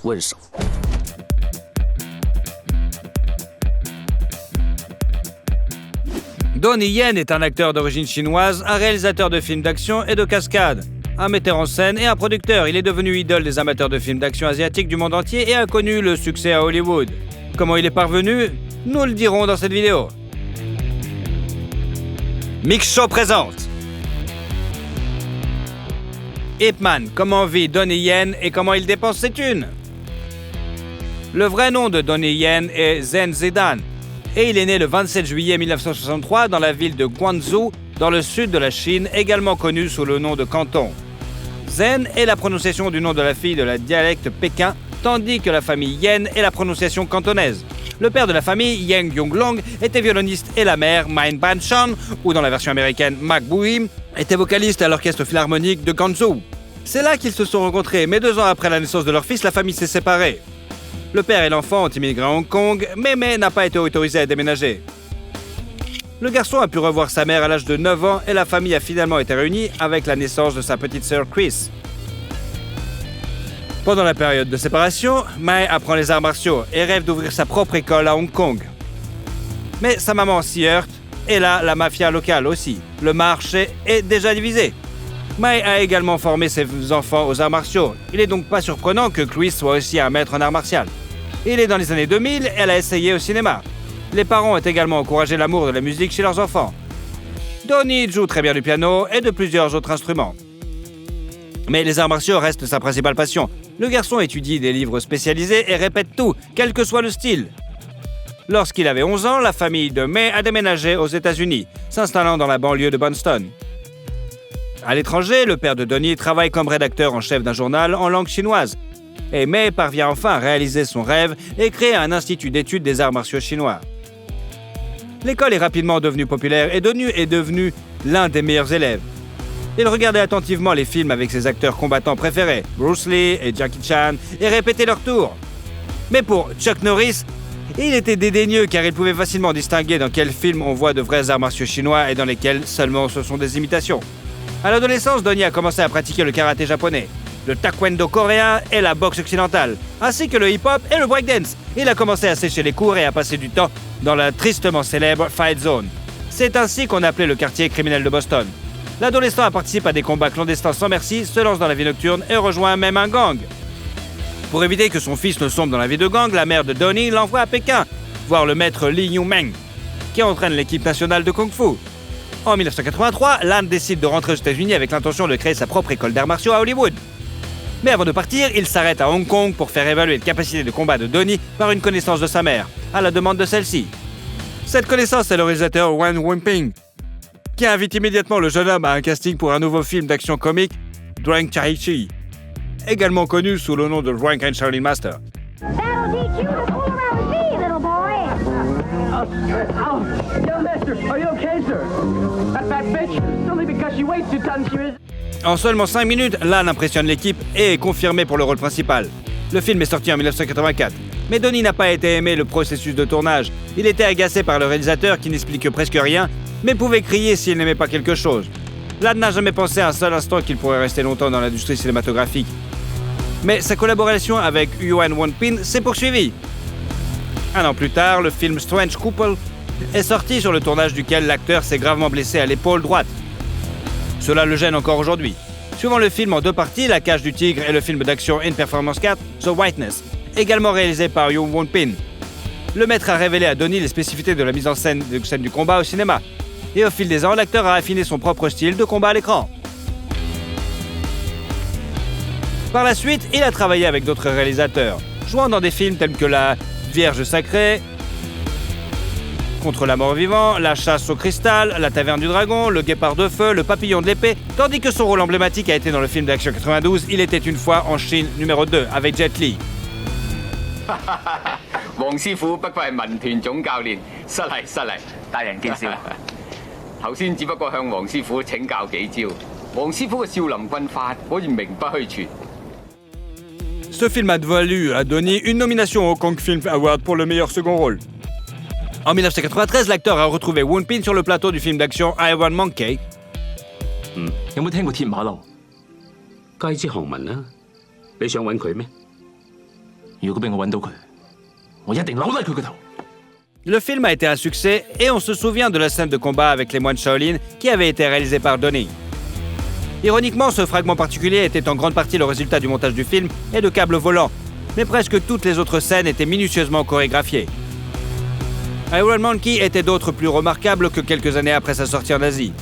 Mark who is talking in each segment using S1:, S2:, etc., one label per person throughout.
S1: 问什么？
S2: Donnie Yen est un acteur d'origine chinoise, un réalisateur de films d'action et de cascade, un metteur en scène et un producteur. Il est devenu idole des amateurs de films d'action asiatiques du monde entier et a connu le succès à Hollywood. Comment il est parvenu? Nous le dirons dans cette vidéo. Mix Show présente Ip Man, comment vit Donnie Yen et comment il dépense ses thunes. Le vrai nom de Donnie Yen est Zhen Zidan et il est né le 27 juillet 1963 dans la ville de Guangzhou, dans le sud de la Chine, également connue sous le nom de Canton. Zhen est la prononciation du nom de la fille de la dialecte pékin, tandis que la famille Yen est la prononciation cantonaise. Le père de la famille, Yang Yonglong, était violoniste et la mère, Min Ban-chan, ou dans la version américaine, Mak Buim, était vocaliste à l'orchestre philharmonique de Guangzhou. C'est là qu'ils se sont rencontrés, mais 2 ans après la naissance de leur fils, la famille s'est séparée. Le père et l'enfant ont immigré à Hong Kong, mais n'a pas été autorisé à déménager. Le garçon a pu revoir sa mère à l'âge de 9 ans et la famille a finalement été réunie avec la naissance de sa petite sœur Chris. Pendant la période de séparation, Mai apprend les arts martiaux et rêve d'ouvrir sa propre école à Hong Kong. Mais sa maman s'y heurte, et là, la mafia locale aussi. Le marché est déjà divisé. Mai a également formé ses enfants aux arts martiaux. Il n'est donc pas surprenant que Chris soit aussi un maître en arts martiaux. Il est dans les années 2000, elle a essayé au cinéma. Les parents ont également encouragé l'amour de la musique chez leurs enfants. Donnie joue très bien du piano et de plusieurs autres instruments. Mais les arts martiaux restent sa principale passion. Le garçon étudie des livres spécialisés et répète tout, quel que soit le style. Lorsqu'il avait 11 ans, la famille de Mai a déménagé aux États-Unis, s'installant dans la banlieue de Boston. À l'étranger, le père de Donnie travaille comme rédacteur en chef d'un journal en langue chinoise. Et Mai parvient enfin à réaliser son rêve et créer un institut d'études des arts martiaux chinois. L'école est rapidement devenue populaire et Donnie est devenu l'un des meilleurs élèves. Il regardait attentivement les films avec ses acteurs combattants préférés, Bruce Lee et Jackie Chan, et répétait leurs tours. Mais pour Chuck Norris, il était dédaigneux car il pouvait facilement distinguer dans quels films on voit de vrais arts martiaux chinois et dans lesquels seulement ce sont des imitations. À l'adolescence, Donnie a commencé à pratiquer le karaté japonais, le taekwondo coréen et la boxe occidentale, ainsi que le hip-hop et le breakdance. Il a commencé à sécher les cours et à passer du temps dans la tristement célèbre Fight Zone. C'est ainsi qu'on appelait le quartier criminel de Boston. L'adolescent participe à des combats clandestins sans merci, se lance dans la vie nocturne et rejoint même un gang. Pour éviter que son fils ne sombre dans la vie de gang, la mère de Donnie l'envoie à Pékin, voir le maître Li Yumeng, qui entraîne l'équipe nationale de Kung Fu. En 1983, Lan décide de rentrer aux États-Unis avec l'intention de créer sa propre école d'arts martiaux à Hollywood. Mais avant de partir, il s'arrête à Hong Kong pour faire évaluer les capacités de combat de Donnie par une connaissance de sa mère, à la demande de celle-ci. Cette connaissance est le réalisateur Wan Wenping, qui invite immédiatement le jeune homme à un casting pour un nouveau film d'action comique, Drang Chai-Chi, également connu sous le nom de Drunk and Shaolin Master.
S3: That'll teach you to fool around with me, little boy.
S4: Young master, are you okay, sir? That fat bitch, it's only because she weighs 2 tons she is...
S2: En seulement 5 minutes, Lan impressionne l'équipe et est confirmé pour le rôle principal. Le film est sorti en 1984. Mais Donnie n'a pas été aimé le processus de tournage. Il était agacé par le réalisateur qui n'explique presque rien, mais pouvait crier s'il n'aimait pas quelque chose. Lan n'a jamais pensé un seul instant qu'il pourrait rester longtemps dans l'industrie cinématographique. Mais sa collaboration avec Yuan Wonpin s'est poursuivie. 1 an plus tard, le film Strange Couple est sorti, sur le tournage duquel l'acteur s'est gravement blessé à l'épaule droite. Cela le gêne encore aujourd'hui. Suivant le film en 2 parties, La Cage du Tigre et le film d'action In Performance 4, The Whiteness, également réalisé par Yuan Wonpin. Le maître a révélé à Donnie les spécificités de la mise en scène du combat au cinéma. Et au fil des ans, l'acteur a affiné son propre style de combat à l'écran. Par la suite, il a travaillé avec d'autres réalisateurs, jouant dans des films tels que La Vierge Sacrée, Contre la mort vivant, La Chasse au cristal, La Taverne du Dragon, Le Guépard de feu, Le Papillon de l'épée, tandis que son rôle emblématique a été dans le film d'action 92, Il était une fois en Chine numéro 2 avec Jet Li.
S5: 黃師傅不過係民團總教練，失禮失禮，大人見笑。頭先只不過向黃師傅請教幾招，黃師傅嘅少林棍法可以名不虛傳。
S2: Ce film a valu à Donnie une nomination au Kong Film Award pour le meilleur second rôle. En 1993, l'acteur a retrouvé Wonpin sur le plateau du film d'action Iron Monkey.
S1: 有冇聽過鐵馬騮？街知巷聞啦，你想揾佢咩？如果俾我揾到佢，我一定扭低佢個頭。
S2: Le film a été un succès et on se souvient de la scène de combat avec les moines Shaolin qui avait été réalisée par Donnie. Ironiquement, ce fragment particulier était en grande partie le résultat du montage du film et de câbles volants, mais presque toutes les autres scènes étaient minutieusement chorégraphiées. Iron Monkey était d'autres plus remarquables que quelques années après sa sortie en Asie.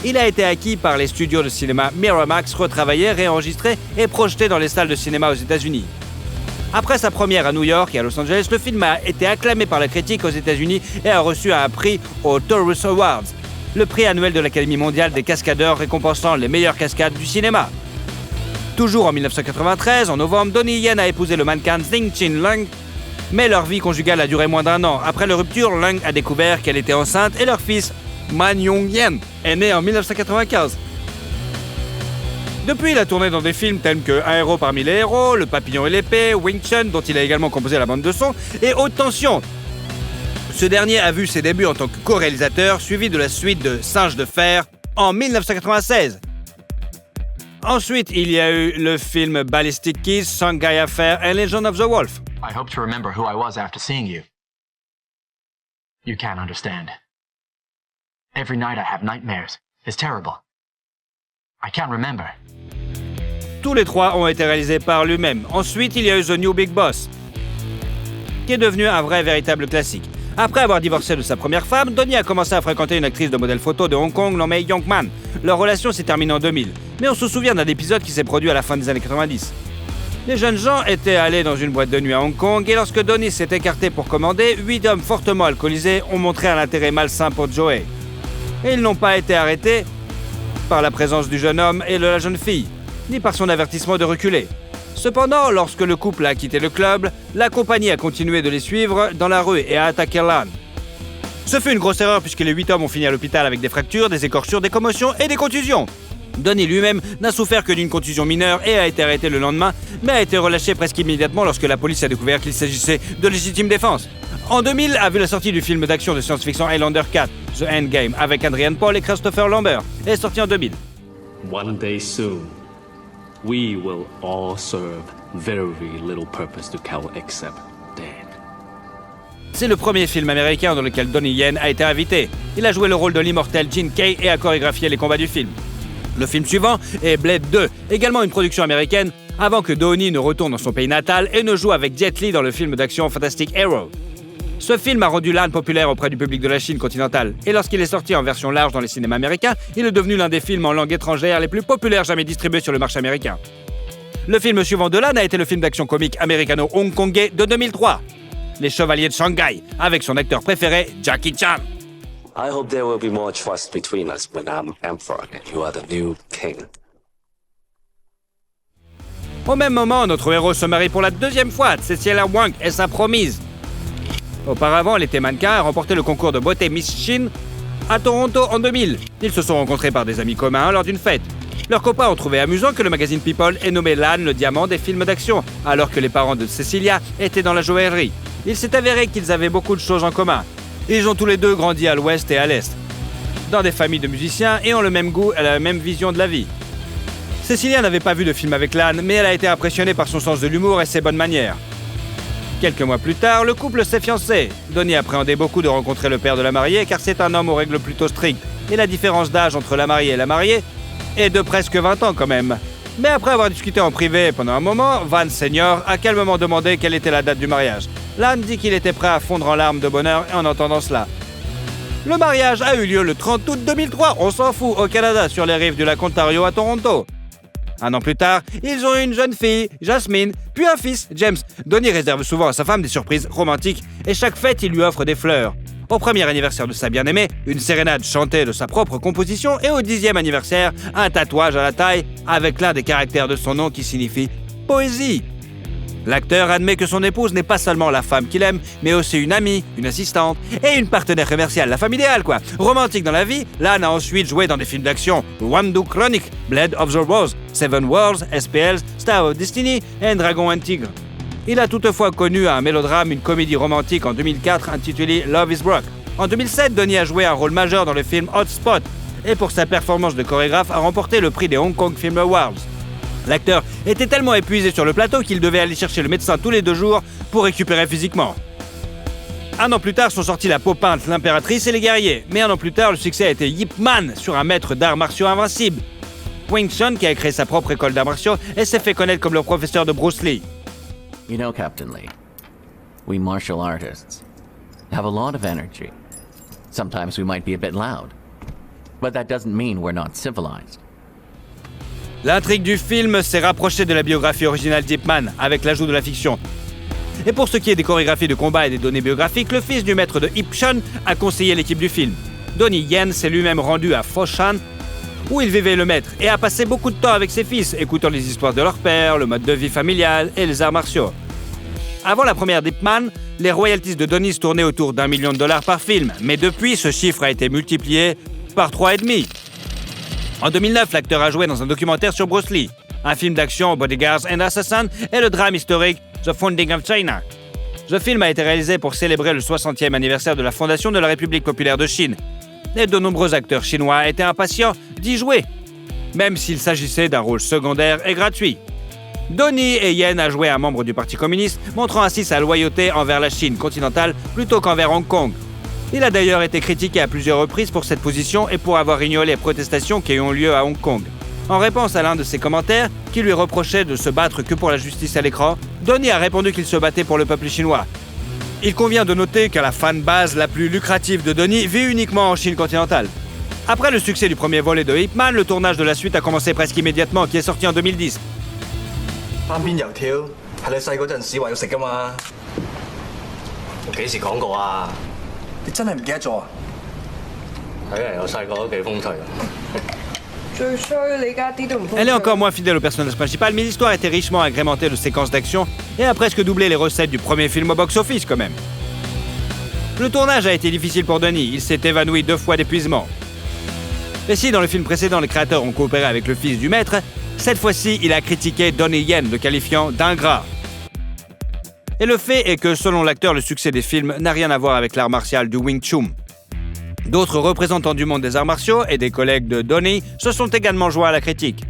S2: Il a été acquis par les studios de cinéma Miramax, retravaillé, réenregistré et projeté dans les salles de cinéma aux États-Unis. Après sa première à New York et à Los Angeles, le film a été acclamé par la critique aux États-Unis et a reçu un prix aux Taurus Awards, le prix annuel de l'Académie mondiale des cascadeurs récompensant les meilleures cascades du cinéma. Toujours en 1993, en novembre, Donnie Yen a épousé le mannequin Zing Chin Lung, mais leur vie conjugale a duré moins d'1 an. Après leur rupture, Lung a découvert qu'elle était enceinte et leur fils, Man Yong Yen, est né en 1995. Depuis, il a tourné dans des films tels que Un héros parmi les héros, Le papillon et l'épée, Wing Chun, dont il a également composé la bande de son, et Haute tension. Ce dernier a vu ses débuts en tant que co-réalisateur, suivi de la suite de Singe de fer en 1996. Ensuite, il y a eu le film Ballistic Keys, Shanghai Affair et Legend of the Wolf.
S6: I hope to remember who I was after seeing you. You can't understand. Every night I have nightmares. It's terrible. I can't remember.
S2: Tous les trois ont été réalisés par lui-même. Ensuite, il y a eu The New Big Boss, qui est devenu un vrai véritable classique. Après avoir divorcé de sa première femme, Donnie a commencé à fréquenter une actrice de modèle photo de Hong Kong nommée Young-man. Leur relation s'est terminée en 2000, mais on se souvient d'un épisode qui s'est produit à la fin des années 90. Les jeunes gens étaient allés dans une boîte de nuit à Hong Kong et lorsque Donnie s'est écarté pour commander, 8 hommes fortement alcoolisés ont montré un intérêt malsain pour Joey. Et ils n'ont pas été arrêtés par la présence du jeune homme et de la jeune fille, ni par son avertissement de reculer. Cependant, lorsque le couple a quitté le club, la compagnie a continué de les suivre dans la rue et a attaqué Lan. Ce fut une grosse erreur puisque les 8 hommes ont fini à l'hôpital avec des fractures, des écorchures, des commotions et des contusions. Donnie lui-même n'a souffert que d'une contusion mineure et a été arrêté le lendemain, mais a été relâché presque immédiatement lorsque la police a découvert qu'il s'agissait de légitime défense. En 2000 a vu la sortie du film d'action de science-fiction Highlander 4, The Endgame, avec Adrian Paul et Christopher Lambert, est sorti en 2000.
S7: One day soon, we will all serve very little purpose to kill except dead.
S2: C'est le premier film américain dans lequel Donnie Yen a été invité. Il a joué le rôle de l'immortel Gene Kay et a chorégraphié les combats du film. Le film suivant est Blade 2, également une production américaine, avant que Donnie ne retourne dans son pays natal et ne joue avec Jet Li dans le film d'action Fantastic Hero. Ce film a rendu Lan populaire auprès du public de la Chine continentale, et lorsqu'il est sorti en version large dans les cinémas américains, il est devenu l'un des films en langue étrangère les plus populaires jamais distribués sur le marché américain. Le film suivant de Lan a été le film d'action comique américano-hongkongais de 2003, Les Chevaliers de Shanghai, avec son acteur préféré, Jackie Chan.
S8: I hope there will be more trust between us when I'm emperor and you are the new king.
S2: Au même moment, notre héros se marie pour la 2e fois. Cecilia Wang est sa promise. Auparavant, elle était mannequin et a remporté le concours de beauté Miss Chine à Toronto en 2000. Ils se sont rencontrés par des amis communs lors d'une fête. Leurs copains ont trouvé amusant que le magazine People ait nommé Lan le diamant des films d'action, alors que les parents de Cecilia étaient dans la joaillerie. Il s'est avéré qu'ils avaient beaucoup de choses en commun. Ils ont tous les deux grandi à l'ouest et à l'est, dans des familles de musiciens et ont le même goût et la même vision de la vie. Cecilia n'avait pas vu de film avec Lan, mais elle a été impressionnée par son sens de l'humour et ses bonnes manières. Quelques mois plus tard, le couple s'est fiancé. Donnie appréhendait beaucoup de rencontrer le père de la mariée car c'est un homme aux règles plutôt strictes, et la différence d'âge entre la mariée et la mariée est de presque 20 ans quand même. Mais après avoir discuté en privé pendant un moment, Van Senior a calmement demandé quelle était la date du mariage. Lan dit qu'il était prêt à fondre en larmes de bonheur en entendant cela. Le mariage a eu lieu le 30 août 2003, on s'en fout, au Canada, sur les rives du lac Ontario à Toronto. Un an plus tard, ils ont eu une jeune fille, Jasmine, puis un fils, James. Donnie réserve souvent à sa femme des surprises romantiques et chaque fête, il lui offre des fleurs. Au premier anniversaire de sa bien-aimée, une sérénade chantée de sa propre composition et au 10e anniversaire, un tatouage à la taille avec l'un des caractères de son nom qui signifie « poésie ». L'acteur admet que son épouse n'est pas seulement la femme qu'il aime, mais aussi une amie, une assistante et une partenaire commerciale, la femme idéale quoi. Romantique dans la vie, Lan a ensuite joué dans des films d'action, Wandu Chronic, Blade of the Rose, Seven Worlds, SPL, Star of Destiny et Dragon and Tigre. Il a toutefois connu un mélodrame, une comédie romantique en 2004 intitulée Love is Broke. En 2007, Donnie a joué un rôle majeur dans le film Hot Spot et pour sa performance de chorégraphe a remporté le prix des Hong Kong Film Awards. L'acteur était tellement épuisé sur le plateau qu'il devait aller chercher le médecin tous les 2 jours pour récupérer physiquement. 1 an plus tard sont sortis La Peau peinte, L'Impératrice et Les Guerriers. Mais 1 an plus tard, le succès a été Ip Man sur un maître d'arts martiaux invincible. Wing Chun, qui a créé sa propre école d'arts martiaux et s'est fait connaître comme le professeur de Bruce Lee.
S9: You know, Captain Lee, we martial artists have a lot of energy. Sometimes we might be a bit loud, but that doesn't mean we're not civilized.
S2: L'intrigue du film s'est rapprochée de la biographie originale d'Ip Man, avec l'ajout de la fiction. Et pour ce qui est des chorégraphies de combat et des données biographiques, le fils du maître de Ip Chun a conseillé l'équipe du film. Donnie Yen s'est lui-même rendu à Foshan, où il vivait le maître, et a passé beaucoup de temps avec ses fils, écoutant les histoires de leur père, le mode de vie familial et les arts martiaux. Avant la première d'Ip Man, les royalties de Donnie se tournaient autour d'$1 million par film, mais depuis, ce chiffre a été multiplié par 3,5. En 2009, l'acteur a joué dans un documentaire sur Bruce Lee, un film d'action Bodyguards and Assassins et le drame historique The Founding of China. Ce film a été réalisé pour célébrer le 60e anniversaire de la fondation de la République populaire de Chine. Et de nombreux acteurs chinois étaient impatients d'y jouer, même s'il s'agissait d'un rôle secondaire et gratuit. Donnie Yen a joué un membre du Parti communiste, montrant ainsi sa loyauté envers la Chine continentale plutôt qu'envers Hong Kong. Il a d'ailleurs été critiqué à plusieurs reprises pour cette position et pour avoir ignoré les protestations qui ont lieu à Hong Kong. En réponse à l'un de ses commentaires, qui lui reprochait de se battre que pour la justice à l'écran, Donnie a répondu qu'il se battait pour le peuple chinois. Il convient de noter que la fanbase la plus lucrative de Donnie vit uniquement en Chine continentale. Après le succès du premier volet de Ip Man, le tournage de la suite a commencé presque immédiatement, qui est sorti en 2010.
S10: 單邊油條係你細嗰陣時話要食㗎嘛？我幾時講過啊？你真係唔記得咗啊？睇嚟我細個都幾風趣。
S2: Elle est encore moins fidèle au personnage principal, mais l'histoire était richement agrémentée de séquences d'action et a presque doublé les recettes du premier film au box-office quand même. Le tournage a été difficile pour Donnie, il s'est évanoui 2 fois d'épuisement. Et si dans le film précédent les créateurs ont coopéré avec le fils du maître, cette fois-ci il a critiqué Donnie Yen, le qualifiant d'ingrat. Et le fait est que selon l'acteur, le succès des films n'a rien à voir avec l'art martial du Wing Chun. D'autres représentants du monde des arts martiaux et des collègues de Donnie se sont également joints à la critique.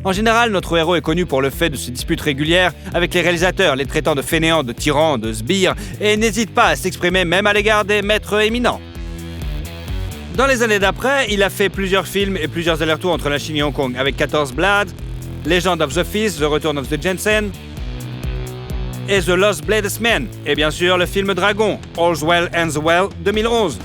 S2: En général, notre héros est connu pour le fait de ses disputes régulières avec les réalisateurs, les traitant de fainéants, de tyrans, de sbires, et n'hésite pas à s'exprimer même à l'égard des maîtres éminents. Dans les années d'après, il a fait plusieurs films et plusieurs allers-retours entre la Chine et Hong Kong, avec 14 Blades, Legend of the Fist, The Return of the Jensen, et The Lost Bladesman, et bien sûr le film Dragon, All's Well Ends Well 2011.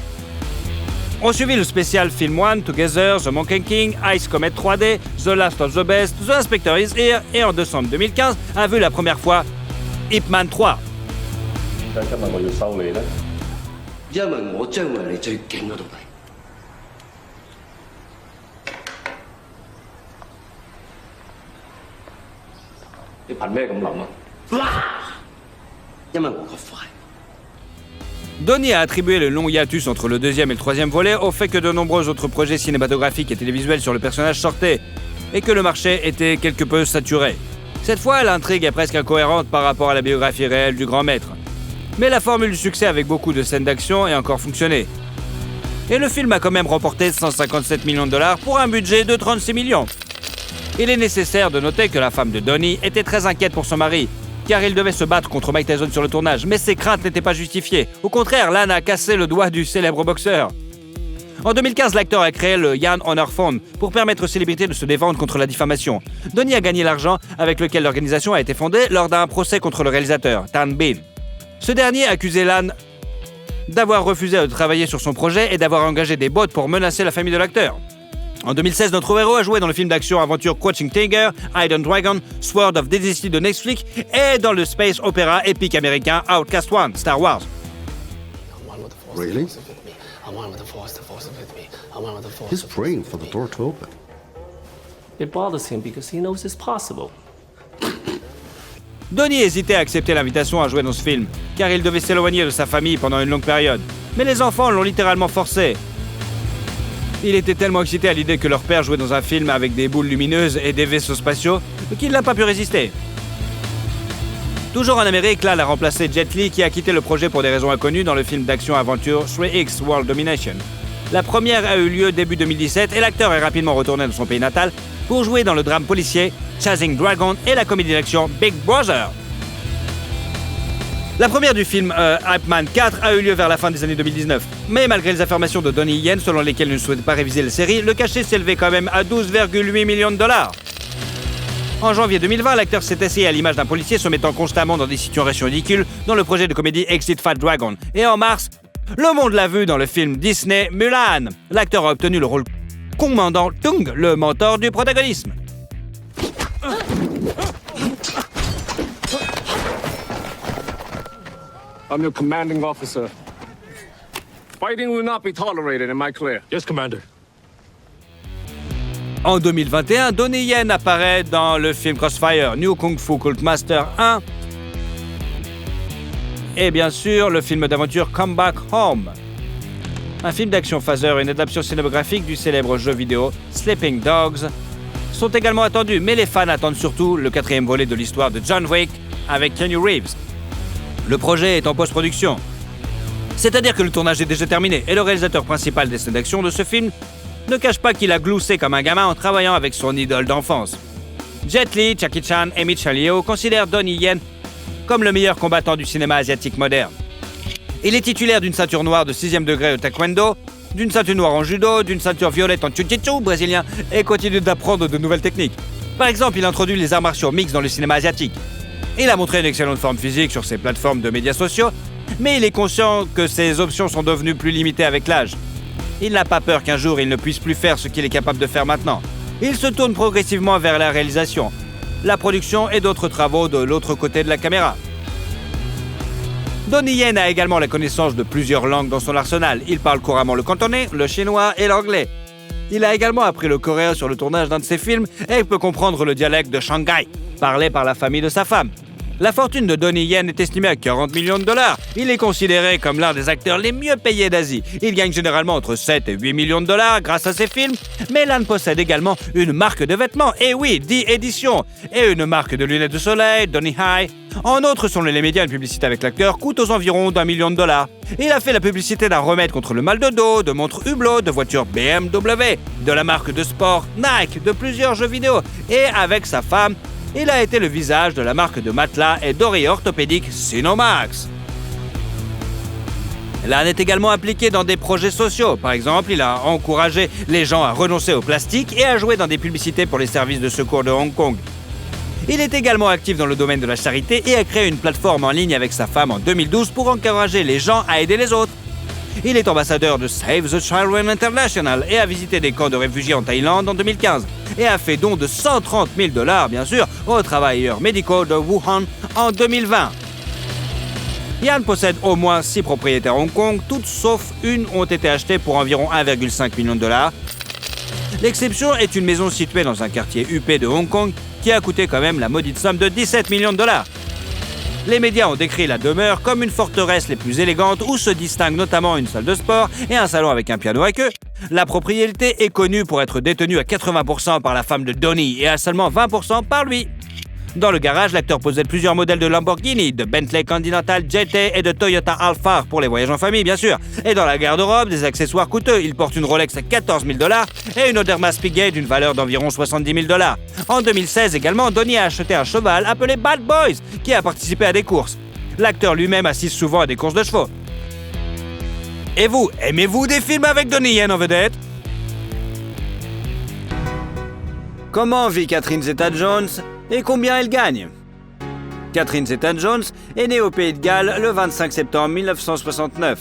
S2: On suivit le spécial Film One, Together, The Monkey King, Ice Comet 3D, The Last of the Best, The Inspector is Here et en décembre 2015 a vu la première fois Ip Man 3.
S11: 點解今日我要收你呢？
S12: 因為我將會係你最勁嗰度嚟。
S11: 你憑咩咁諗啊？
S12: 因為我個快。
S2: Donnie a attribué le long hiatus entre le 2e et le 3e volet au fait que de nombreux autres projets cinématographiques et télévisuels sur le personnage sortaient et que le marché était quelque peu saturé. Cette fois, l'intrigue est presque incohérente par rapport à la biographie réelle du grand maître. Mais la formule du succès avec beaucoup de scènes d'action a encore fonctionné. Et le film a quand même remporté $157 millions pour un budget de 36 millions. Il est nécessaire de noter que la femme de Donnie était très inquiète pour son mari, car il devait se battre contre Mike Tyson sur le tournage, mais ses craintes n'étaient pas justifiées. Au contraire, l'âne a cassé le doigt du célèbre boxeur. En 2015, l'acteur a créé le Yan Honor Fund pour permettre aux célébrités de se défendre contre la diffamation. Donnie a gagné l'argent avec lequel l'organisation a été fondée lors d'un procès contre le réalisateur, Tan Bin. Ce dernier accusait l'âne d'avoir refusé de travailler sur son projet et d'avoir engagé des bots pour menacer la famille de l'acteur. En 2016, notre héros a joué dans le film d'action-aventure Crouching Tiger, Hidden Dragon, Sword of Dynasty de Netflix et dans le space opéra épique américain Outcast One, Star Wars.
S13: Really? He's praying for the door to open.
S7: It bothers him because he knows it's possible.
S2: Donnie hésitait à accepter l'invitation à jouer dans ce film, car il devait s'éloigner de sa famille pendant une longue période. Mais les enfants l'ont littéralement forcé. Il était tellement excité à l'idée que leur père jouait dans un film avec des boules lumineuses et des vaisseaux spatiaux qu'il n'a pas pu résister. Toujours en Amérique, Lan a remplacé Jet Li qui a quitté le projet pour des raisons inconnues dans le film d'action-aventure 3X World Domination. La première a eu lieu début 2017 et l'acteur est rapidement retourné dans son pays natal pour jouer dans le drame policier Chasing Dragon et la comédie d'action Big Brother. La première du film Ip Man 4 a eu lieu vers la fin des années 2019. Mais malgré les affirmations de Donnie Yen selon lesquelles il ne souhaitait pas réviser la série, le cachet s'élevait quand même à 12,8 millions de dollars. En janvier 2020, l'acteur s'est essayé à l'image d'un policier se mettant constamment dans des situations ridicules dans le projet de comédie Exit Fat Dragon. Et en mars, le monde l'a vu dans le film Disney Mulan. L'acteur a obtenu le rôle commandant Tung, le mentor du protagonisme.
S11: I'm your commanding officer. Fighting will not be tolerated, am I clear? Yes, Commander.
S2: En 2021, Donnie Yen apparaît dans le film Crossfire, New Kung Fu Cult Master 1 et bien sûr le film d'aventure Come Back Home. Un film d'action phaser et une adaptation cinématographique du célèbre jeu vidéo Sleeping Dogs sont également attendus, mais les fans attendent surtout le 4e volet de l'histoire de John Wick avec Keanu Reeves. Le projet est en post-production, c'est-à-dire que le tournage est déjà terminé et le réalisateur principal des scènes d'action de ce film ne cache pas qu'il a gloussé comme un gamin en travaillant avec son idole d'enfance. Jet Li, Jackie Chan et Michelle Yeoh considèrent Donnie Yen comme le meilleur combattant du cinéma asiatique moderne. Il est titulaire d'une ceinture noire de 6e degré au taekwondo, d'une ceinture noire en judo, d'une ceinture violette en jiu-jitsu brésilien et continue d'apprendre de nouvelles techniques. Par exemple, il introduit les arts martiaux mixtes dans le cinéma asiatique. Il a montré une excellente forme physique sur ses plateformes de médias sociaux, mais il est conscient que ses options sont devenues plus limitées avec l'âge. Il n'a pas peur qu'un jour il ne puisse plus faire ce qu'il est capable de faire maintenant. Il se tourne progressivement vers la réalisation, la production et d'autres travaux de l'autre côté de la caméra. Donnie Yen a également la connaissance de plusieurs langues dans son arsenal. Il parle couramment le cantonais, le chinois et l'anglais. Il a également appris le coréen sur le tournage d'un de ses films et peut comprendre le dialecte de Shanghai, parlé par la famille de sa femme. La fortune de Donnie Yen est estimée à 40 millions de dollars. Il est considéré comme l'un des acteurs les mieux payés d'Asie. Il gagne généralement entre 7 et 8 millions de dollars grâce à ses films, mais l'âne possède également une marque de vêtements, et oui, The Edition, et une marque de lunettes de soleil, Donnie High. En outre, selon les médias, une publicité avec l'acteur coûte aux environs d'1 million de dollars. Il a fait la publicité d'un remède contre le mal de dos, de montres Hublot, de voitures BMW, de la marque de sport Nike, de plusieurs jeux vidéo, et avec sa femme, il a été le visage de la marque de matelas et d'oreillers orthopédiques Sinomax. L'âne est également impliqué dans des projets sociaux. Par exemple, il a encouragé les gens à renoncer au plastique et à jouer dans des publicités pour les services de secours de Hong Kong. Il est également actif dans le domaine de la charité et a créé une plateforme en ligne avec sa femme en 2012 pour encourager les gens à aider les autres. Il est ambassadeur de Save the Children International et a visité des camps de réfugiés en Thaïlande en 2015 et a fait don de 130 000 $, bien sûr, aux travailleurs médicaux de Wuhan en 2020. Yan possède au moins 6 propriétés à Hong Kong, toutes sauf une ont été achetées pour environ 1,5 million de dollars. L'exception est une maison située dans un quartier huppé de Hong Kong qui a coûté quand même la maudite somme de 17 millions de dollars. Les médias ont décrit la demeure comme une forteresse les plus élégantes où se distinguent notamment une salle de sport et un salon avec un piano à queue. La propriété est connue pour être détenue à 80% par la femme de Donnie et à seulement 20% par lui. Dans le garage, l'acteur possède plusieurs modèles de Lamborghini, de Bentley Continental GT et de Toyota Alphard pour les voyages en famille, bien sûr. Et dans la garde-robe, des accessoires coûteux. Il porte une Rolex à 14 000 $ et une Odermatt Spiegel d'une valeur d'environ 70 000 $. En 2016 également, Donnie a acheté un cheval appelé Bad Boys qui a participé à des courses. L'acteur lui-même assiste souvent à des courses de chevaux. Et vous, aimez-vous des films avec Donnie Yen en vedette? Comment vit Catherine Zeta-Jones et combien elle gagne? Catherine Zeta-Jones est née au Pays de Galles le 25 septembre 1969.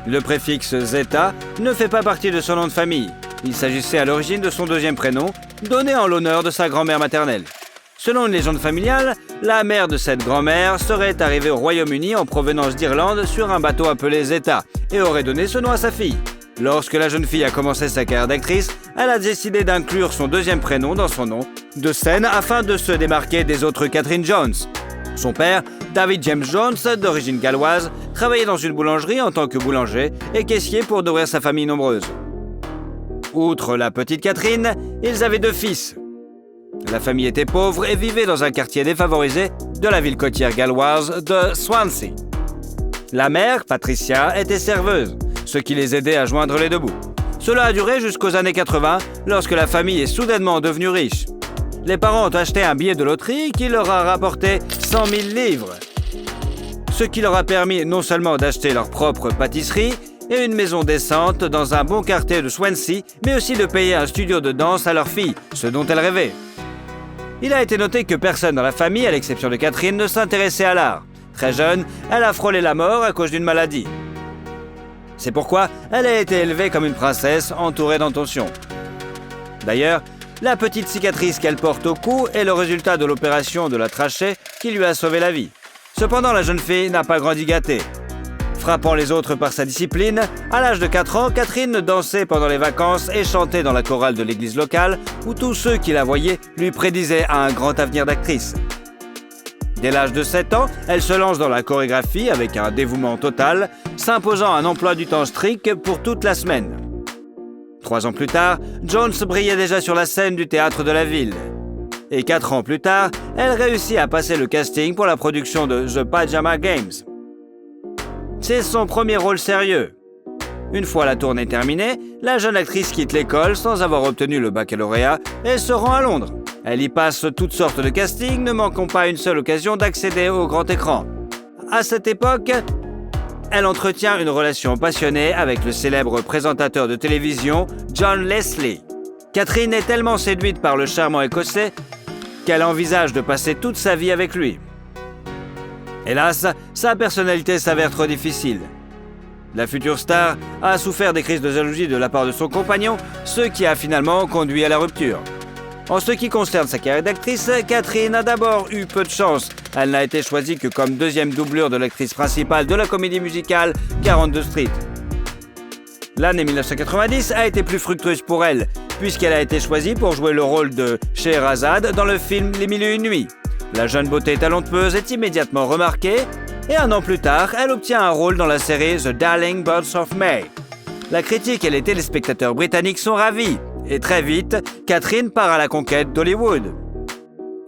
S2: Le préfixe Zeta ne fait pas partie de son nom de famille. Il s'agissait à l'origine de son deuxième prénom, donné en l'honneur de sa grand-mère maternelle. Selon une légende familiale, la mère de cette grand-mère serait arrivée au Royaume-Uni en provenance d'Irlande sur un bateau appelé Zeta et aurait donné ce nom à sa fille. Lorsque la jeune fille a commencé sa carrière d'actrice, elle a décidé d'inclure son deuxième prénom dans son nom de scène afin de se démarquer des autres Catherine Jones. Son père, David James Jones, d'origine galloise, travaillait dans une boulangerie en tant que boulanger et caissier pour nourrir sa famille nombreuse. Outre la petite Catherine, ils avaient 2 fils. La famille était pauvre et vivait dans un quartier défavorisé de la ville côtière galloise de Swansea. La mère, Patricia, était serveuse, ce qui les aidait à joindre les 2 bouts. Cela a duré jusqu'aux années 80, lorsque la famille est soudainement devenue riche. Les parents ont acheté un billet de loterie qui leur a rapporté 100 000 livres. Ce qui leur a permis non seulement d'acheter leur propre pâtisserie et une maison décente dans un bon quartier de Swansea, mais aussi de payer un studio de danse à leur fille, ce dont elle rêvait. Il a été noté que personne dans la famille, à l'exception de Catherine, ne s'intéressait à l'art. Très jeune, elle a frôlé la mort à cause d'une maladie. C'est pourquoi elle a été élevée comme une princesse entourée d'intentions. D'ailleurs, la petite cicatrice qu'elle porte au cou est le résultat de l'opération de la trachée qui lui a sauvé la vie. Cependant, la jeune fille n'a pas grandi gâtée. Frappant les autres par sa discipline, à l'âge de 4 ans, Catherine dansait pendant les vacances et chantait dans la chorale de l'église locale où tous ceux qui la voyaient lui prédisaient un grand avenir d'actrice. Dès l'âge de 7 ans, elle se lance dans la chorégraphie avec un dévouement total, s'imposant un emploi du temps strict pour toute la semaine. 3 ans plus tard, Jones brillait déjà sur la scène du théâtre de la ville. Et 4 ans plus tard, elle réussit à passer le casting pour la production de The Pajama Games. C'est son premier rôle sérieux. Une fois la tournée terminée, la jeune actrice quitte l'école sans avoir obtenu le baccalauréat et se rend à Londres. Elle y passe toutes sortes de castings, ne manquant pas une seule occasion d'accéder au grand écran. À cette époque, elle entretient une relation passionnée avec le célèbre présentateur de télévision John Leslie. Catherine est tellement séduite par le charmant écossais qu'elle envisage de passer toute sa vie avec lui. Hélas, sa personnalité s'avère trop difficile. La future star a souffert des crises de jalousie de la part de son compagnon, ce qui a finalement conduit à la rupture. En ce qui concerne sa carrière d'actrice, Catherine a d'abord eu peu de chance. Elle n'a été choisie que comme deuxième doublure de l'actrice principale de la comédie musicale 42 Street. L'année 1990 a été plus fructueuse pour elle, puisqu'elle a été choisie pour jouer le rôle de Scheherazade dans le film Les Mille et une nuits. La jeune beauté talentueuse est immédiatement remarquée, et 1 an plus tard, elle obtient un rôle dans la série The Darling Birds of May. La critique et les téléspectateurs britanniques sont ravis, et très vite, Catherine part à la conquête d'Hollywood.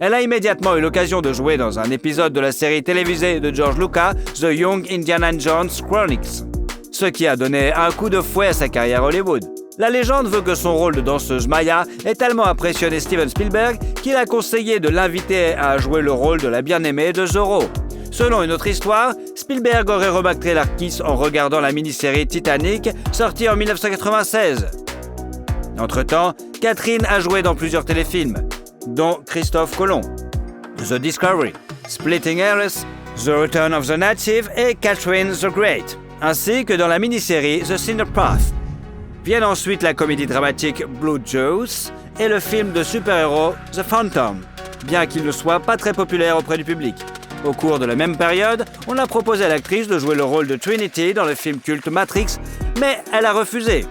S2: Elle a immédiatement eu l'occasion de jouer dans un épisode de la série télévisée de George Lucas, The Young Indiana Jones Chronicles, ce qui a donné un coup de fouet à sa carrière Hollywood. La légende veut que son rôle de danseuse Maya ait tellement impressionné Steven Spielberg qu'il a conseillé de l'inviter à jouer le rôle de la bien-aimée de Zorro. Selon une autre histoire, Spielberg aurait remarqué l'artiste en regardant la mini-série Titanic, sortie en 1996. Entre-temps, Catherine a joué dans plusieurs téléfilms, dont Christophe Colomb, The Discovery, Splitting Hairs, The Return of the Native et Catherine the Great, ainsi que dans la mini-série The Cinder Path. Viennent ensuite la comédie dramatique Blue Juice et le film de super-héros The Phantom, bien qu'il ne soit pas très populaire auprès du public. Au cours de la même période, on a proposé à l'actrice de jouer le rôle de Trinity dans le film culte Matrix, mais elle a refusé.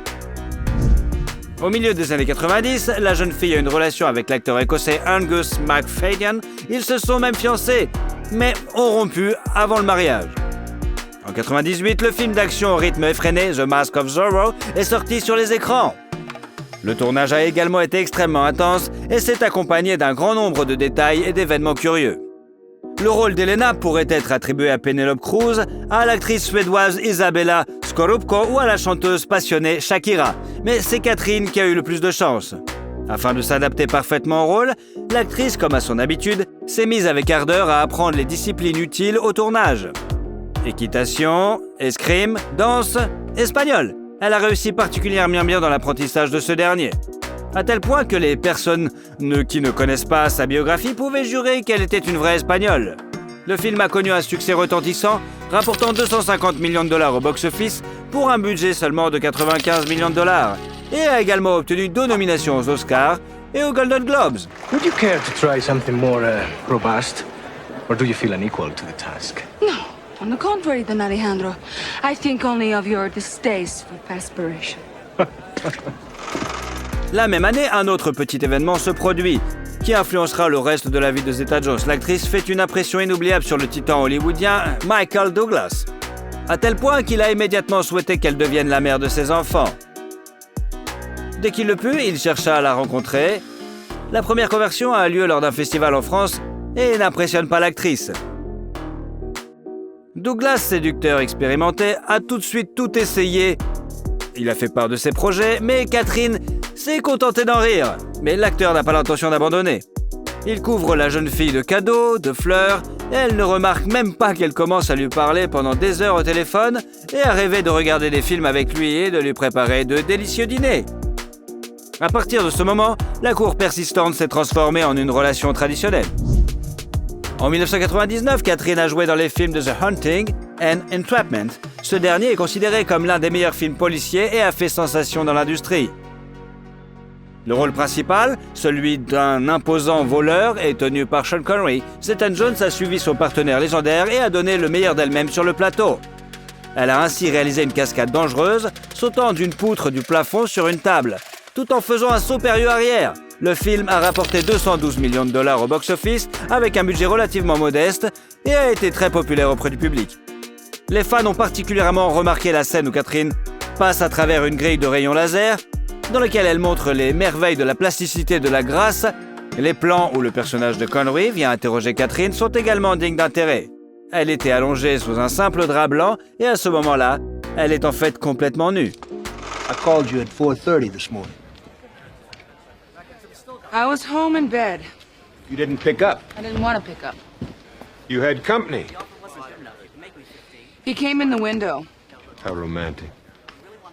S2: Au milieu des années 90, la jeune fille a une relation avec l'acteur écossais Angus MacFadyen. Ils se sont même fiancés, mais ont rompu avant le mariage. En 98, le film d'action au rythme effréné The Mask of Zorro est sorti sur les écrans. Le tournage a également été extrêmement intense et s'est accompagné d'un grand nombre de détails et d'événements curieux. Le rôle d'Elena pourrait être attribué à Penelope Cruz, à l'actrice suédoise Isabella Scorupco ou à la chanteuse passionnée Shakira. Mais c'est Catherine qui a eu le plus de chance. Afin de s'adapter parfaitement au rôle, l'actrice, comme à son habitude, s'est mise avec ardeur à apprendre les disciplines utiles au tournage. Équitation, escrime, danse, espagnol. Elle a réussi particulièrement bien dans l'apprentissage de ce dernier. À tel point que les personnes qui ne connaissent pas sa biographie pouvaient jurer qu'elle était une vraie Espagnole. Le film a connu un succès retentissant, rapportant 250 millions de dollars au box-office pour un budget seulement de 95 millions de dollars, et a également obtenu 2 nominations aux Oscars et aux Golden Globes.
S14: Would you care to try something more robust, or do you feel unequal to the task?
S15: No, on the contrary, Don Alejandro. I think only of your distaste for perspiration.
S2: La même année, un autre petit événement se produit, qui influencera le reste de la vie de Zeta-Jones. L'actrice fait une impression inoubliable sur le titan hollywoodien Michael Douglas, à tel point qu'il a immédiatement souhaité qu'elle devienne la mère de ses enfants. Dès qu'il le put, il chercha à la rencontrer. La première conversion a lieu lors d'un festival en France et n'impressionne pas l'actrice. Douglas, séducteur expérimenté, a tout de suite tout essayé Il a fait part de ses projets, mais Catherine s'est contentée d'en rire. Mais l'acteur n'a pas l'intention d'abandonner. Il couvre la jeune fille de cadeaux, de fleurs, et elle ne remarque même pas qu'elle commence à lui parler pendant des heures au téléphone et à rêver de regarder des films avec lui et de lui préparer de délicieux dîners. À partir de ce moment, la cour persistante s'est transformée en une relation traditionnelle. En 1999, Catherine a joué dans les films de The Haunting and Entrapment. Ce dernier est considéré comme l'un des meilleurs films policiers et a fait sensation dans l'industrie. Le rôle principal, celui d'un imposant voleur, est tenu par Sean Connery. Zeta-Jones a suivi son partenaire légendaire et a donné le meilleur d'elle-même sur le plateau. Elle a ainsi réalisé une cascade dangereuse, sautant d'une poutre du plafond sur une table, tout en faisant un saut périlleux arrière. Le film a rapporté 212 millions de dollars au box-office avec un budget relativement modeste et a été très populaire auprès du public. Les fans ont particulièrement remarqué la scène où Catherine passe à travers une grille de rayons laser dans laquelle elle montre les merveilles de la plasticité de la grâce. Les plans où le personnage de Connery vient interroger Catherine sont également dignes d'intérêt. Elle était allongée sous un simple drap blanc et à ce moment-là, elle est en fait complètement nue.
S14: I called you at 4:30 this morning.
S15: I was home in bed.
S14: You didn't pick up.
S15: I didn't want to pick up.
S14: You had company.
S15: He came in the window.
S14: How romantic.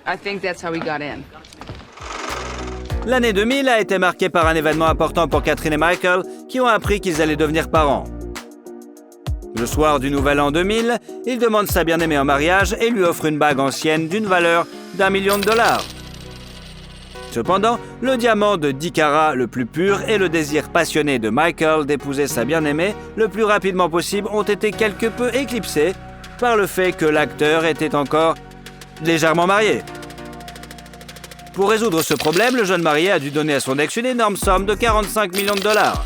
S15: I think that's how he got in.
S2: L'année 2000 a été marquée par un événement important pour Catherine et Michael qui ont appris qu'ils allaient devenir parents. Le soir du Nouvel An 2000, il demande sa bien-aimée en mariage et lui offre une bague ancienne d'une valeur d'1 million de dollars. Cependant, le diamant de 10 carats le plus pur et le désir passionné de Michael d'épouser sa bien-aimée le plus rapidement possible ont été quelque peu éclipsés par le fait que l'acteur était encore légèrement marié. Pour résoudre ce problème, le jeune marié a dû donner à son ex une énorme somme de 45 millions de dollars.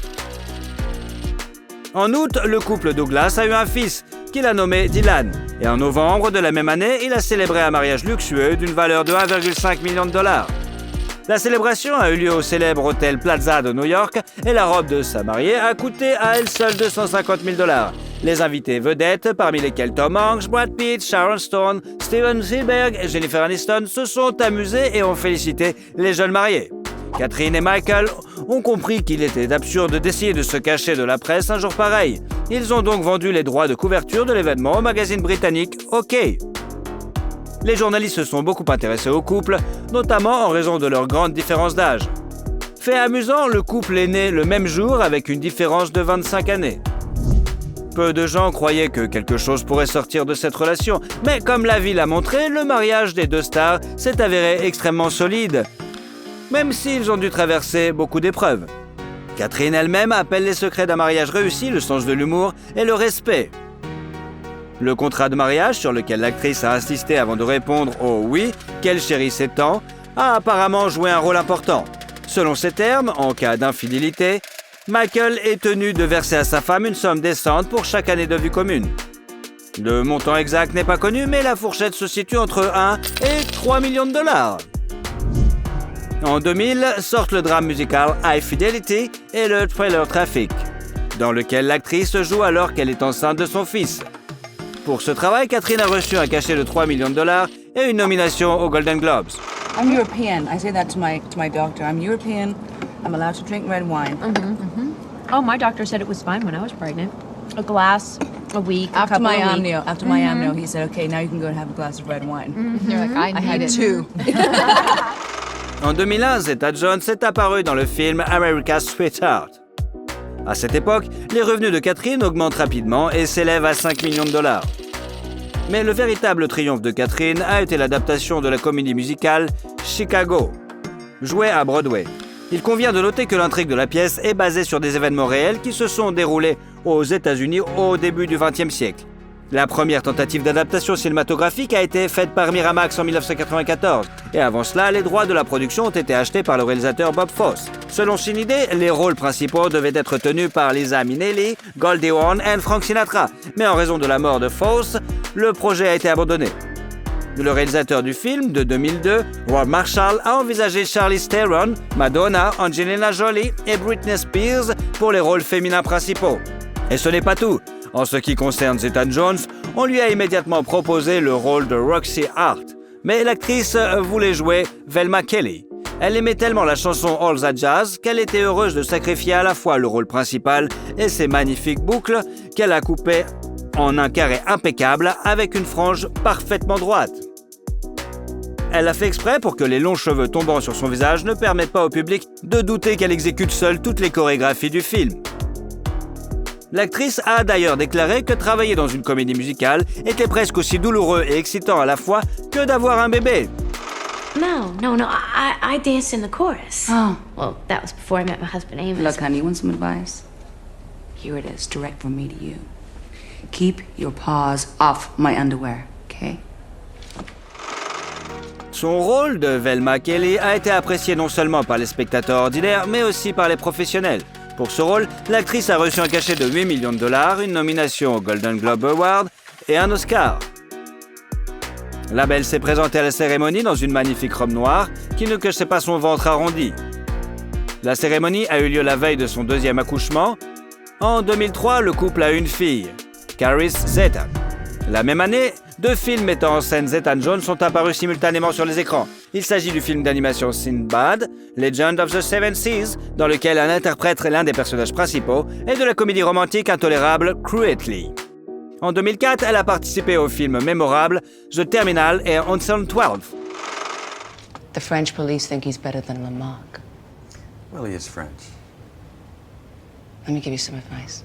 S2: En août, le couple Douglas a eu un fils, qu'il a nommé Dylan. Et en novembre de la même année, il a célébré un mariage luxueux d'une valeur de 1,5 million de dollars. La célébration a eu lieu au célèbre hôtel Plaza de New York et la robe de sa mariée a coûté à elle seule 250 000 dollars. Les invités vedettes, parmi lesquels Tom Hanks, Brad Pitt, Sharon Stone, Steven Spielberg et Jennifer Aniston, se sont amusés et ont félicité les jeunes mariés. Catherine et Michael ont compris qu'il était absurde d'essayer de se cacher de la presse un jour pareil. Ils ont donc vendu les droits de couverture de l'événement au magazine britannique OK. Les journalistes se sont beaucoup intéressés au couple, notamment en raison de leur grande différence d'âge. Fait amusant, le couple est né le même jour avec une différence de 25 années. Peu de gens croyaient que quelque chose pourrait sortir de cette relation, mais comme la vie l'a montré, le mariage des deux stars s'est avéré extrêmement solide, même s'ils ont dû traverser beaucoup d'épreuves. Catherine elle-même appelle les secrets d'un mariage réussi le sens de l'humour et le respect. Le contrat de mariage, sur lequel l'actrice a insisté avant de répondre au « oui » qu'elle chérissait tant, a apparemment joué un rôle important. Selon ces termes, en cas d'infidélité, Michael est tenu de verser à sa femme une somme décente pour chaque année de vie commune. Le montant exact n'est pas connu, mais la fourchette se situe entre 1 et 3 millions de dollars. En 2000, sortent le drame musical High Fidelity et le thriller Traffic, dans lequel l'actrice joue alors qu'elle est enceinte de son fils. Pour ce travail, Catherine a reçu un cachet de 3 millions de dollars et une nomination aux Golden Globes.
S15: I'm European. I say that to my doctor. I'm European. I'm allowed to drink red wine.
S16: Oh, my doctor said it was fine when I was pregnant. A glass a week.
S15: After my amnio, he said, "Okay, now you can go and have a glass of red wine."
S16: You're like, I
S15: had
S16: need it.
S15: two.
S2: En 2001, Zeta-Jones est apparue dans le film America's Sweetheart. À cette époque, les revenus de Catherine augmentent rapidement et s'élèvent à 5 millions de dollars. Mais le véritable triomphe de Catherine a été l'adaptation de la comédie musicale Chicago, jouée à Broadway. Il convient de noter que l'intrigue de la pièce est basée sur des événements réels qui se sont déroulés aux États-Unis au début du XXe siècle. La première tentative d'adaptation cinématographique a été faite par Miramax en 1994, et avant cela, les droits de la production ont été achetés par le réalisateur Bob Fosse. Selon son idée, les rôles principaux devaient être tenus par Liza Minnelli, Goldie Hawn et Frank Sinatra, mais en raison de la mort de Fosse, le projet a été abandonné. Le réalisateur du film, de 2002, Rob Marshall, a envisagé Charlize Theron, Madonna, Angelina Jolie et Britney Spears pour les rôles féminins principaux. Et ce n'est pas tout. En ce qui concerne Zeta-Jones, on lui a immédiatement proposé le rôle de Roxy Hart. Mais l'actrice voulait jouer Velma Kelly. Elle aimait tellement la chanson All That Jazz qu'elle était heureuse de sacrifier à la fois le rôle principal et ses magnifiques boucles qu'elle a coupées en un carré impeccable avec une frange parfaitement droite. Elle a fait exprès pour que les longs cheveux tombant sur son visage ne permettent pas au public de douter qu'elle exécute seule toutes les chorégraphies du film. L'actrice a d'ailleurs déclaré que travailler dans une comédie musicale était presque aussi douloureux et excitant à la fois que d'avoir un bébé.
S17: No. I danced in the chorus.
S15: Oh.
S17: Well, that was before I met my husband Amos.
S15: Look, honey, you want some advice? Here it is, direct from me to you. Keep your paws off my underwear, okay?
S2: Son rôle de Velma Kelly a été apprécié non seulement par les spectateurs ordinaires, mais aussi par les professionnels. Pour ce rôle, l'actrice a reçu un cachet de 8 millions de dollars, une nomination au Golden Globe Award et un Oscar. La belle s'est présentée à la cérémonie dans une magnifique robe noire qui ne cachait pas son ventre arrondi. La cérémonie a eu lieu la veille de son deuxième accouchement. En 2003, le couple a une fille, Caris Zeta. La même année, 2 films mettant en scène Zeta Jones sont apparus simultanément sur les écrans. Il s'agit du film d'animation Sinbad, Legend of the Seven Seas, dans lequel elle interprète l'un des personnages principaux, et de la comédie romantique intolérable Cruelty. En 2004, elle a participé au film mémorable The Terminal et Ocean 12.
S15: The French police think he's better than Lamarck.
S18: Well, he is French.
S15: Let me give you some advice.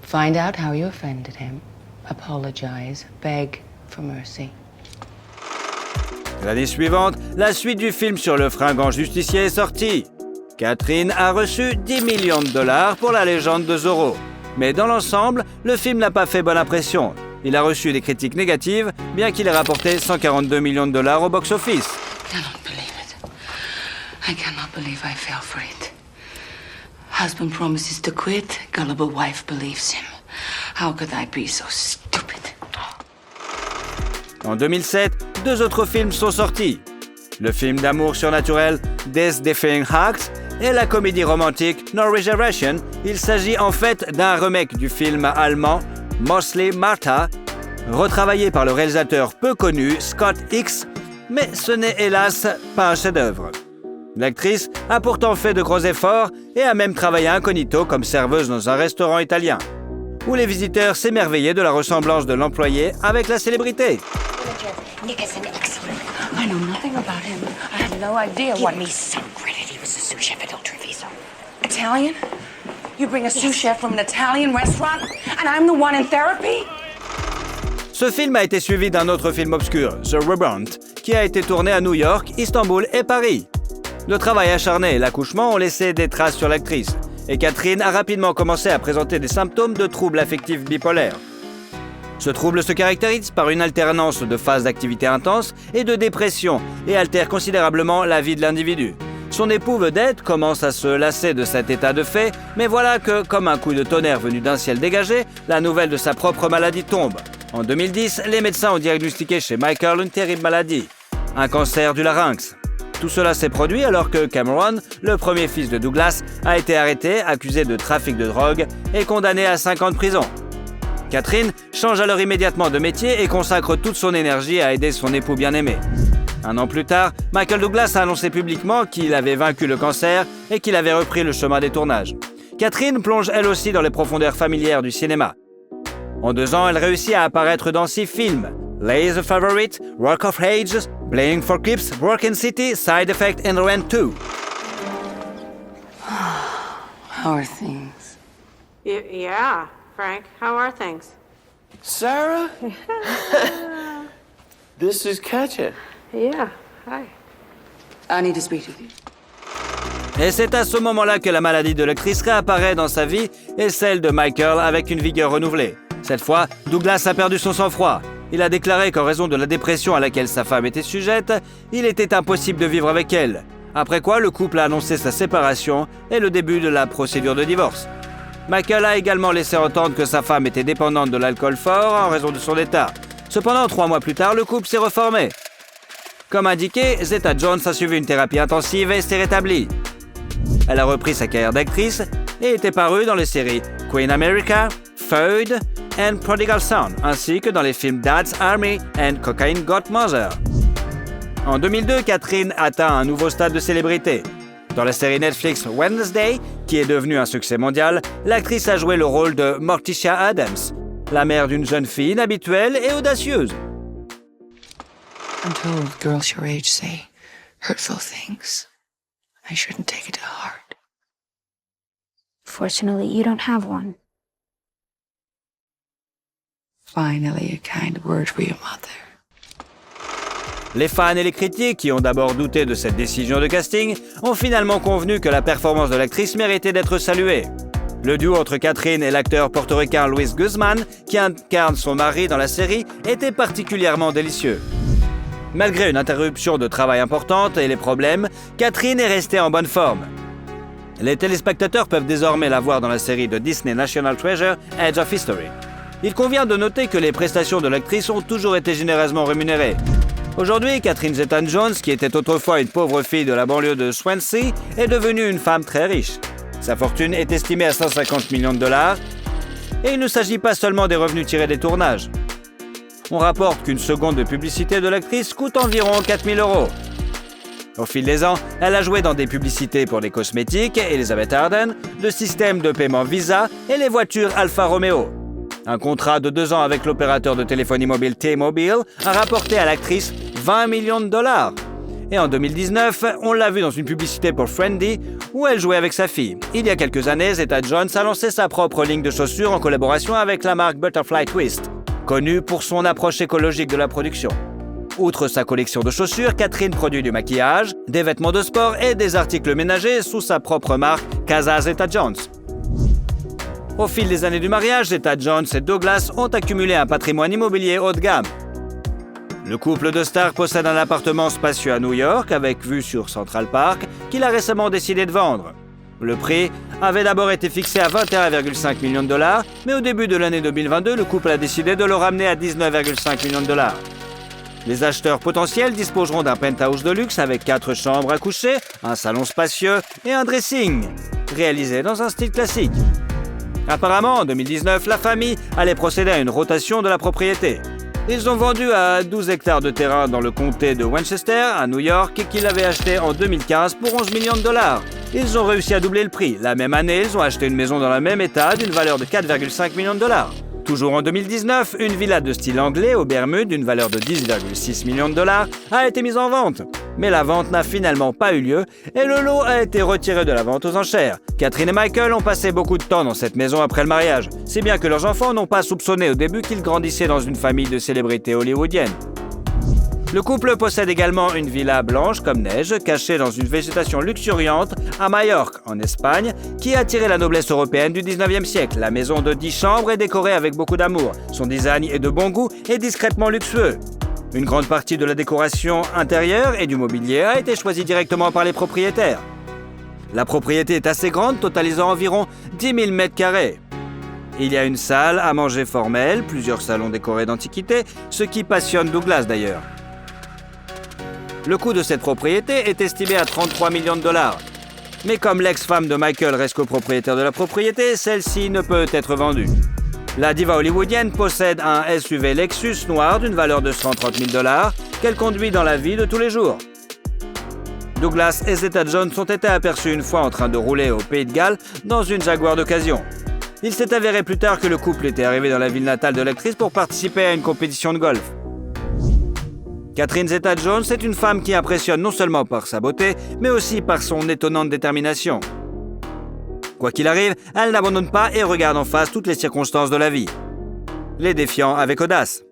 S15: Find out how you offended him. Apologize. Beg for mercy.
S2: L'année suivante, la suite du film sur le fringant justicier est sortie. Catherine a reçu 10 millions de dollars pour la légende de Zorro. Mais dans l'ensemble, le film n'a pas fait bonne impression. Il a reçu des critiques négatives, bien qu'il ait rapporté 142 millions de dollars au box-office.
S15: I cannot believe I fell for it. Husband promises to quit, gullible wife believes him. How could I be so stupid?
S2: En 2007, 2 autres films sont sortis. Le film d'amour surnaturel Death Defying Acts et la comédie romantique No Reservation. Il s'agit en fait d'un remake du film allemand Mostly Martha, retravaillé par le réalisateur peu connu Scott Hicks, mais ce n'est hélas pas un chef-d'œuvre. L'actrice a pourtant fait de gros efforts et a même travaillé incognito comme serveuse dans un restaurant italien, où les visiteurs s'émerveillaient de la ressemblance de l'employé avec la célébrité.
S3: Nick is an excellent.
S15: I know nothing about him. I had no idea
S3: Give
S15: what...
S3: me some credit. He was a sous chef at El Treviso.
S15: Italian? You bring a sous chef from an Italian restaurant, and I'm the one in therapy?
S2: Ce film a été suivi d'un autre film obscur, The Rebound, qui a été tourné à New York, Istanbul et Paris. Le travail acharné et l'accouchement ont laissé des traces sur l'actrice, et Catherine a rapidement commencé à présenter des symptômes de troubles affectifs bipolaires. Ce trouble se caractérise par une alternance de phases d'activité intense et de dépression et altère considérablement la vie de l'individu. Son époux vedette commence à se lasser de cet état de fait, mais voilà que, comme un coup de tonnerre venu d'un ciel dégagé, la nouvelle de sa propre maladie tombe. En 2010, les médecins ont diagnostiqué chez Michael une terrible maladie, un cancer du larynx. Tout cela s'est produit alors que Cameron, le premier fils de Douglas, a été arrêté, accusé de trafic de drogue et condamné à 5 ans de prison. Catherine change alors immédiatement de métier et consacre toute son énergie à aider son époux bien-aimé. 1 an plus tard, Michael Douglas a annoncé publiquement qu'il avait vaincu le cancer et qu'il avait repris le chemin des tournages. Catherine plonge elle aussi dans les profondeurs familières du cinéma. En 2 ans, elle réussit à apparaître dans 6 films: Lay the Favorite, Rock of Ages, Playing for Keeps, Broken City, Side Effect and Rent 2.
S15: How are things?
S19: Yeah, Frank. How are things?
S18: Sarah? This is Katja.
S19: Yeah. Hi.
S15: I need to speak to you.
S2: Et c'est à ce moment-là que la maladie de l'actrice réapparaît dans sa vie et celle de Michael avec une vigueur renouvelée. Cette fois, Douglas a perdu son sang-froid. Il a déclaré qu'en raison de la dépression à laquelle sa femme était sujette, il était impossible de vivre avec elle. Après quoi, le couple a annoncé sa séparation et le début de la procédure de divorce. Michael a également laissé entendre que sa femme était dépendante de l'alcool fort en raison de son état. Cependant, 3 mois plus tard, le couple s'est reformé. Comme indiqué, Zeta Jones a suivi une thérapie intensive et s'est rétablie. Elle a repris sa carrière d'actrice et était parue dans les séries Queen America, Feud, and Prodigal Son, ainsi que dans les films Dad's Army and Cocaine Got Mother. En 2002, Catherine atteint un nouveau stade de célébrité. Dans la série Netflix Wednesday, qui est devenue un succès mondial, l'actrice a joué le rôle de Morticia Adams, la mère d'une jeune fille inhabituelle et audacieuse.
S15: I'm told girls your age say hurtful things. I shouldn't take it to heart.
S3: Fortunately, you don't have one.
S15: Finally, a kind word for your mother.
S2: Les fans et les critiques, qui ont d'abord douté de cette décision de casting, ont finalement convenu que la performance de l'actrice méritait d'être saluée. Le duo entre Catherine et l'acteur portoricain Luis Guzman, qui incarne son mari dans la série, était particulièrement délicieux. Malgré une interruption de travail importante et les problèmes, Catherine est restée en bonne forme. Les téléspectateurs peuvent désormais la voir dans la série de Disney National Treasure, Edge of History. Il convient de noter que les prestations de l'actrice ont toujours été généreusement rémunérées. Aujourd'hui, Catherine Zeta-Jones, qui était autrefois une pauvre fille de la banlieue de Swansea, est devenue une femme très riche. Sa fortune est estimée à 150 millions de dollars, et il ne s'agit pas seulement des revenus tirés des tournages. On rapporte qu'une seconde de publicité de l'actrice coûte environ 4 000 €. Au fil des ans, elle a joué dans des publicités pour les cosmétiques Elizabeth Arden, le système de paiement Visa et les voitures Alfa Romeo. Un contrat de 2 ans avec l'opérateur de téléphonie mobile T-Mobile a rapporté à l'actrice 20 millions de dollars. Et en 2019, on l'a vue dans une publicité pour Friendly où elle jouait avec sa fille. Il y a quelques années, Zeta-Jones a lancé sa propre ligne de chaussures en collaboration avec la marque Butterfly Twist, connue pour son approche écologique de la production. Outre sa collection de chaussures, Catherine produit du maquillage, des vêtements de sport et des articles ménagers sous sa propre marque Casa Zeta-Jones. Au fil des années du mariage, Zeta-Jones et Douglas ont accumulé un patrimoine immobilier haut de gamme. Le couple de stars possède un appartement spacieux à New York avec vue sur Central Park qu'il a récemment décidé de vendre. Le prix avait d'abord été fixé à 21,5 millions de dollars, mais au début de l'année 2022, le couple a décidé de le ramener à 19,5 millions de dollars. Les acheteurs potentiels disposeront d'un penthouse de luxe avec 4 chambres à coucher, un salon spacieux et un dressing, réalisé dans un style classique. Apparemment, en 2019, la famille allait procéder à une rotation de la propriété. Ils ont vendu à 12 hectares de terrain dans le comté de Westchester, à New York, et qu'ils avaient acheté en 2015 pour 11 millions de dollars. Ils ont réussi à doubler le prix. La même année, ils ont acheté une maison dans le même état d'une valeur de 4,5 millions de dollars. Toujours en 2019, une villa de style anglais aux Bermudes d'une valeur de 10,6 millions de dollars a été mise en vente. Mais la vente n'a finalement pas eu lieu et le lot a été retiré de la vente aux enchères. Catherine et Michael ont passé beaucoup de temps dans cette maison après le mariage, si bien que leurs enfants n'ont pas soupçonné au début qu'ils grandissaient dans une famille de célébrités hollywoodiennes. Le couple possède également une villa blanche comme neige, cachée dans une végétation luxuriante à Majorque, en Espagne, qui a attiré la noblesse européenne du 19e siècle. La maison de 10 chambres est décorée avec beaucoup d'amour. Son design est de bon goût et discrètement luxueux. Une grande partie de la décoration intérieure et du mobilier a été choisie directement par les propriétaires. La propriété est assez grande, totalisant environ 10 000 mètres carrés. Il y a une salle à manger formelle, plusieurs salons décorés d'antiquités, ce qui passionne Douglas d'ailleurs. Le coût de cette propriété est estimé à 33 millions de dollars. Mais comme l'ex-femme de Michael reste copropriétaire de la propriété, celle-ci ne peut être vendue. La diva hollywoodienne possède un SUV Lexus noir d'une valeur de 130 000 dollars qu'elle conduit dans la vie de tous les jours. Douglas et Zeta-Jones ont été aperçus une fois en train de rouler au Pays de Galles dans une Jaguar d'occasion. Il s'est avéré plus tard que le couple était arrivé dans la ville natale de l'actrice pour participer à une compétition de golf. Catherine Zeta-Jones est une femme qui impressionne non seulement par sa beauté, mais aussi par son étonnante détermination. Quoi qu'il arrive, elle n'abandonne pas et regarde en face toutes les circonstances de la vie, les défiant avec audace.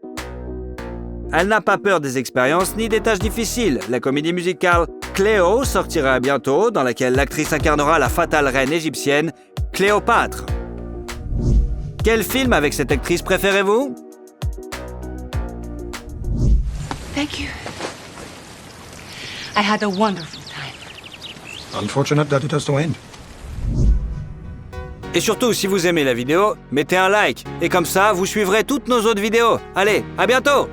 S2: Elle n'a pas peur des expériences ni des tâches difficiles. La comédie musicale Cléo sortira bientôt, dans laquelle l'actrice incarnera la fatale reine égyptienne Cléopâtre. Quel film avec cette actrice préférez-vous ?
S15: Thank you. I had a wonderful time.
S14: Unfortunate that it has to end.
S2: Et surtout, si vous aimez la vidéo, mettez un like. Et comme ça, vous suivrez toutes nos autres vidéos. Allez, à bientôt!